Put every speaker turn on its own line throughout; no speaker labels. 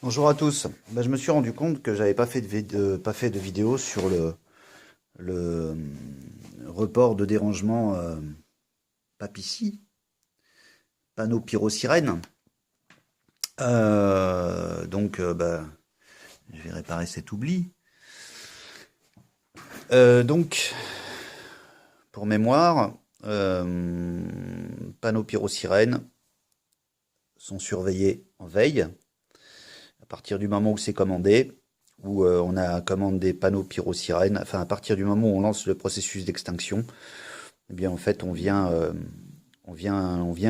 Bonjour à tous. Je me suis rendu compte que j'avais pas fait de vidéo sur le report de dérangement PAPICI, panneau pyrosirène. Je vais réparer cet oubli. Donc, pour mémoire, panneaux pyrosirène sont surveillés en veille à partir du moment où c'est commandé, où on a commande des panneaux pyrosirène. Enfin, à partir du moment où on lance le processus d'extinction, eh bien, en fait, on vient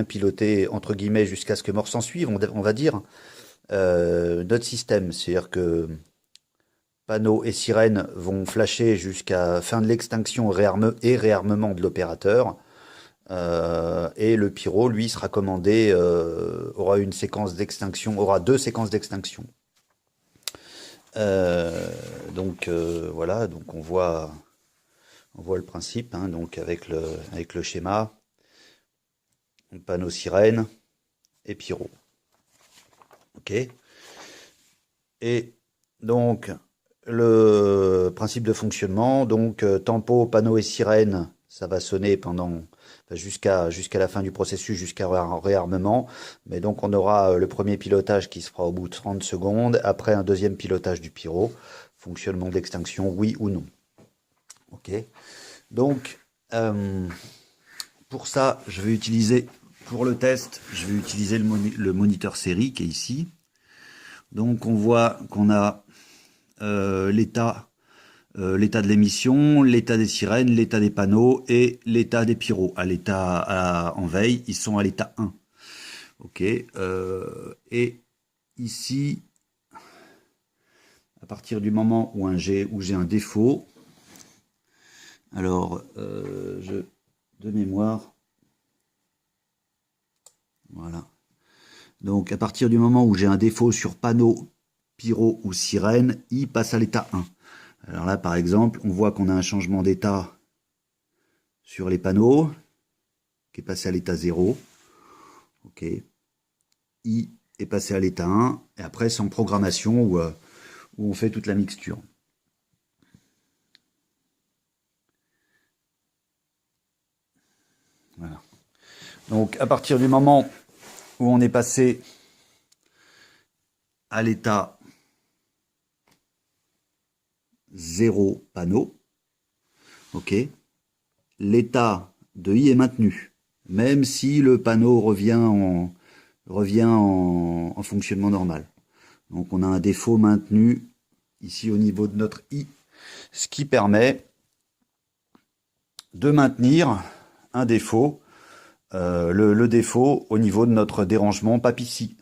piloter, entre guillemets, jusqu'à ce que mort s'en suive, on va dire, notre système. C'est-à-dire que panneaux et sirènes vont flasher jusqu'à fin de l'extinction et réarmement de l'opérateur. Et le pyro, lui, sera commandé, aura une séquence d'extinction, aura deux séquences d'extinction. Voilà, donc on voit le principe, hein, donc avec le schéma, panneau sirène et pyro. Ok. Et donc, le principe de fonctionnement, donc tempo, panneau et sirène, ça va sonner jusqu'à la fin du processus, jusqu'à réarmement. Mais donc, on aura le premier pilotage qui se fera au bout de 30 secondes, après un deuxième pilotage du pyro, fonctionnement d'extinction, oui ou non. Ok. Donc, euh, pour ça, pour le test, je vais utiliser le moniteur série qui est ici. Donc, on voit qu'on a l'état de l'émission, l'état des sirènes, l'état des panneaux et l'état des pyros. En veille, ils sont à l'état 1. Ok. Et ici, à partir du moment où j'ai un défaut, alors de mémoire, voilà. Donc à partir du moment où j'ai un défaut sur panneau, pyro ou sirène, il passe à l'état 1. Alors là, par exemple, on voit qu'on a un changement d'état sur les panneaux, qui est passé à l'état 0. Ok. I est passé à l'état 1. Et après, c'est en programmation où on fait toute la mixture. Voilà. Donc, à partir du moment où on est passé à l'état 0 panneau, ok, l'état de I est maintenu, même si le panneau revient en fonctionnement normal. Donc on a un défaut maintenu ici au niveau de notre I, ce qui permet de maintenir un défaut, le défaut au niveau de notre dérangement PAPICI,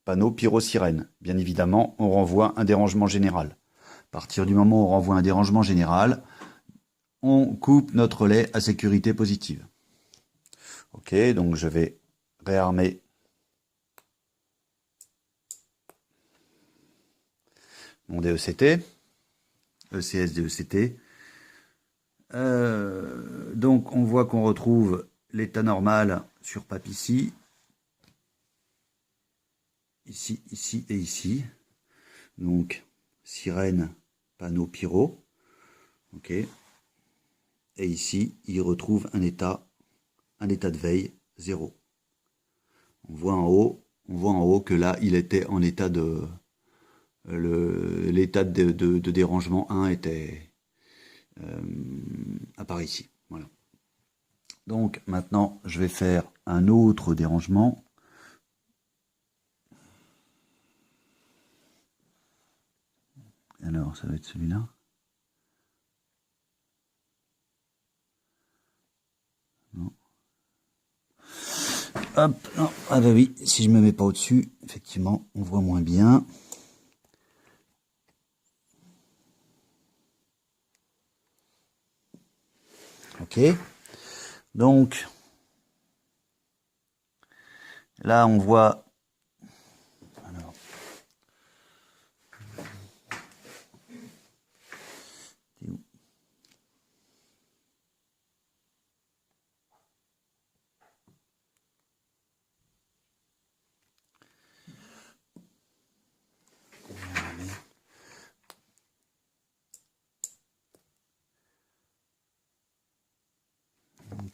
panneau pyrosirène. Bien évidemment, on renvoie un dérangement général. À partir du moment où on renvoie un dérangement général, on coupe notre relais à sécurité positive. Ok, donc je vais réarmer mon DECT, ECS DECT. Donc on voit qu'on retrouve l'état normal sur PAPICI, ici, ici et ici. Donc sirène, panneau, pyro. Ok. Et ici, il retrouve un état de veille 0. On voit en haut que là, il était en état de l'état de dérangement 1 était apparaît ici. Voilà. Donc maintenant, je vais faire un autre dérangement. Alors, ça va être celui-là. Non. Hop, non. Ah bah oui, si je me mets pas au-dessus, effectivement, on voit moins bien. Ok. Donc, là, on voit. Alors,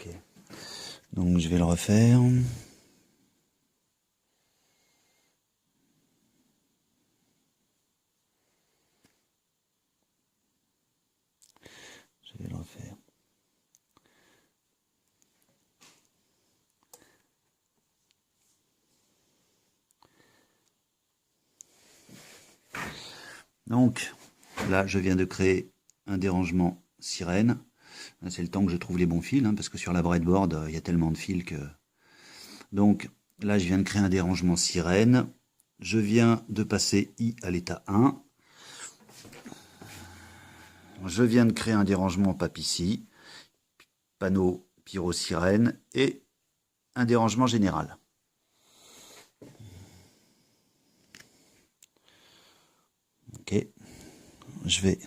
Ok. Donc je vais le refaire. Je vais le refaire. Donc là, je viens de créer un dérangement sirène. C'est le temps que je trouve les bons fils, hein, parce que sur la breadboard, il y a tellement de fils que... Donc là, je viens de créer un dérangement sirène. Je viens de passer I à l'état 1. Je viens de créer un dérangement PAP-ICI, panneau pyro-sirène et un dérangement général. Ok, je vais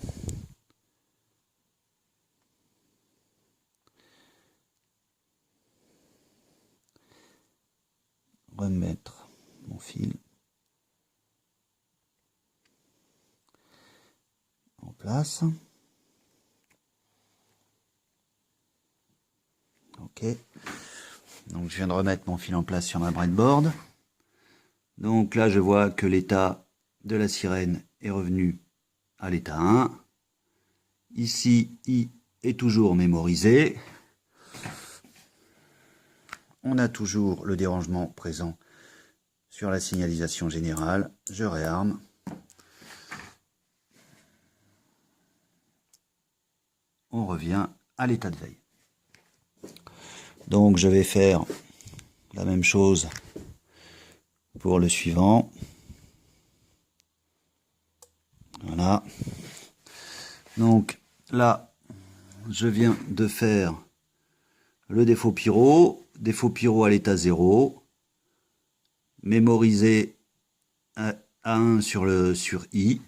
remettre mon fil en place. Ok, donc je viens de remettre mon fil en place sur ma breadboard. Donc là, je vois que l'état de la sirène est revenu à l'état 1. Ici, I est toujours mémorisé. On a toujours le dérangement présent sur la signalisation générale. Je réarme. On revient à l'état de veille. Donc je vais faire la même chose pour le suivant. Voilà. Donc là, je viens de faire le défaut pyro à l'état 0, mémoriser à 1 sur I.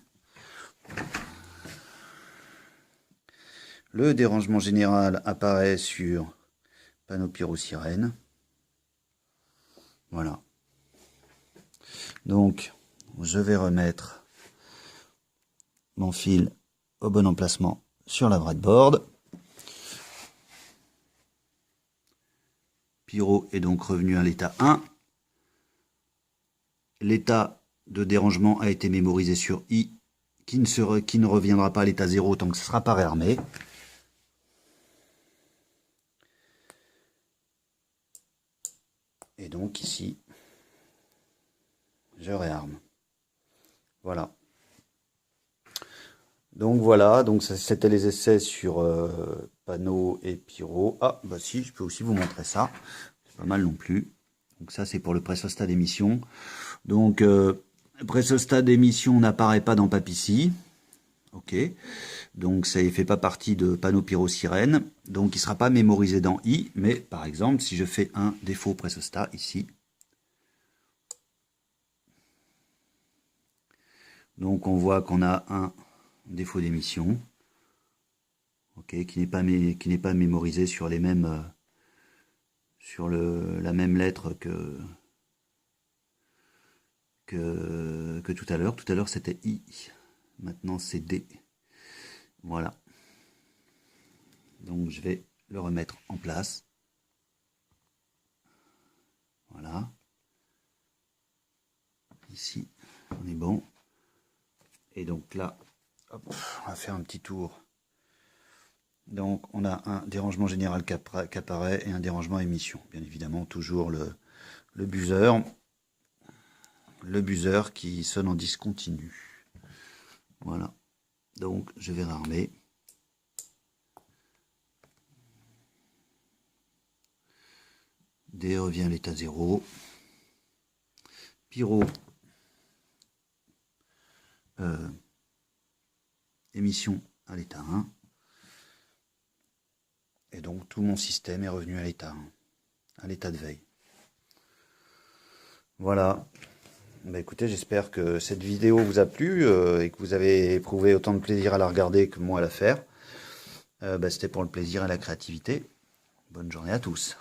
Le dérangement général apparaît sur panneau pyro-sirène. Voilà. Donc, je vais remettre mon fil au bon emplacement sur la breadboard. Pyro est donc revenu à l'état 1. L'état de dérangement a été mémorisé sur I, qui ne reviendra pas à l'état 0 tant que ce ne sera pas réarmé. Et donc ici, je réarme. Voilà. Donc voilà, donc c'était les essais sur panneau et pyro. Ah, bah si, je peux aussi vous montrer ça. C'est pas mal non plus. Donc ça, c'est pour le pressostat d'émission. Donc, pressostat d'émission n'apparaît pas dans PAP-ICI. Ok. Donc, ça ne fait pas partie de panneau pyro-sirène. Donc, il ne sera pas mémorisé dans I. Mais, par exemple, si je fais un défaut pressostat ici. Donc, on voit qu'on a un défaut d'émission. Ok, qui n'est pas mémorisé sur les mêmes sur la même lettre que tout à l'heure. Tout à l'heure c'était I, maintenant c'est D. Voilà. Donc je vais le remettre en place. Voilà. Ici, on est bon. Et donc là, hop, on va faire un petit tour. Donc on a un dérangement général qui apparaît et un dérangement émission. Bien évidemment, toujours le buzzer. Le buzzer qui sonne en discontinu. Voilà. Donc je vais réarmer. D revient à l'état 0. Pyro. Émission à l'état 1. Et donc tout mon système est revenu à l'état 1, à l'état de veille. Voilà. Bah écoutez, j'espère que cette vidéo vous a plu et que vous avez éprouvé autant de plaisir à la regarder que moi à la faire. C'était pour le plaisir et la créativité. Bonne journée à tous.